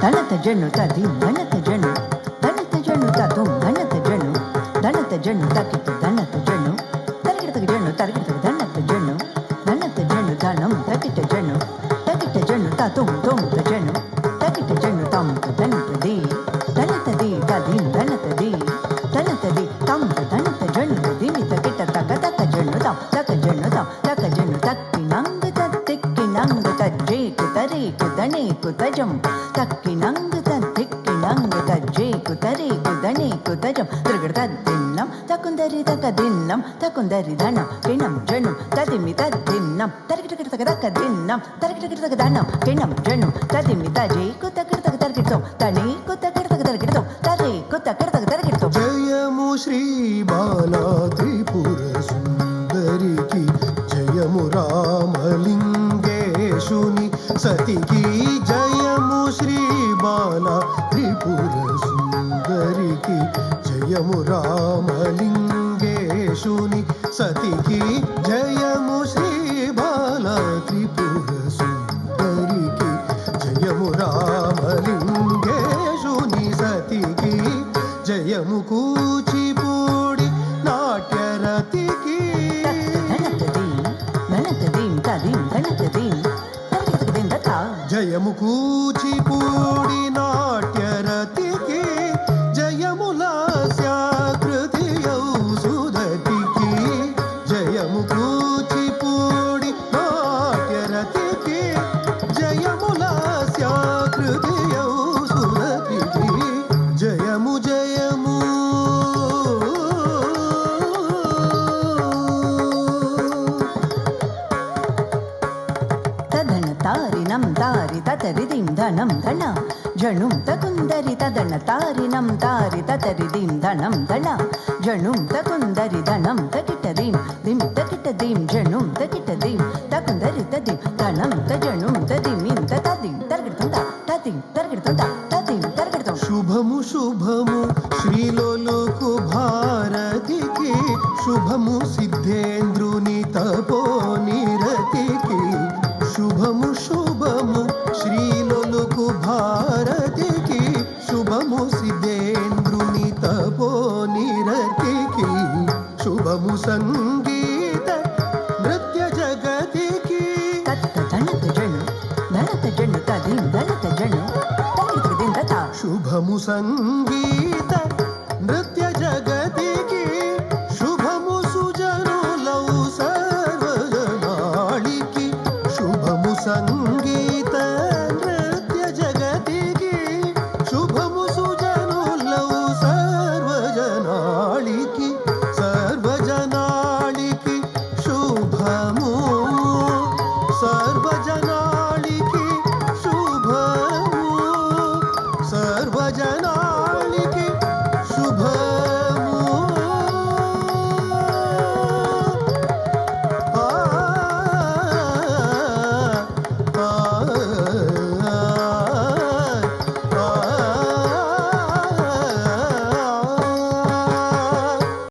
ధనత జను తదిం ధనత జను తతుం ధనత జను తకిట ధనత జను తరగిటక జను ధనత జను ధనం తకిట జను తతుం తుం జను తకిట జను తం ధనత ది తదిం ధనత ది తం ధనత జను దిమి తకిట తక తక జను తం తక జను తక్కినంగ తక్కినంగ తజ్జేకు తరేకు దనేకు తజం తక్కినంగ తజ్జేకు తరేకు దనేకు తజం తిరుగడ తద్దిన్నం తకుందరి తకుందరి ధనం కిణం జను తదిమి తద్దిన్నం తరిగిట తక దిన్నం తరిగిట ధనం కిణం జను తదిమి తజేకు తకిట తరిగిటం తనేకు తకిట తరిగిటం తరేకు తకిట తరిగిటం. జయము శ్రీ బాలా త్రిపుర సుందరికి జయము రామలింగేశుని సతికి జయము శ్రీ బాలా త్రిపుర సుందరికి జయము రామలింగేశుని సతికి జయము శ్రీ బాలా త్రిపుర సుందరికి జయము రామలింగేశుని సతికి జయము కూచిపూడి నాట్యరతికి జయము కూచిపూడి నాట్యరతికి జయముల శాకృతియౌ సుధతికి జయము కూచిపూడి నాట్యరతికి జయముల శాకృతియౌ సుధతికి జయము జయము తదన తారినం తారి తతరిదిం ధనం ధన జణుం తకుందరి తదన తారినం తారి తతరిదిం ధనం ధన జణుం తకుందరి ధనం తకిటదిం దిం తకిటదిం జణుం తకిటదిం తకుందరి తదిం ధనం తజణుం తదిమిం తదిం తరగిడుతుంద తదిం తరగిడుతుంద తదిం తరగిడుతుంద. శుభము శుభము శ్రీలోలుకు భారతికి శుభము సిద్ధేంద్రుని తపోనిరతికి శుభము శుభము శ్రీలోలుకు భారతికి శుభము సిద్ధేంద్రుని తపోనిరతికి శుభము సంగీత నృత్య జగతికి ధనత జను తదిం ధనత జను శుభము సంగీత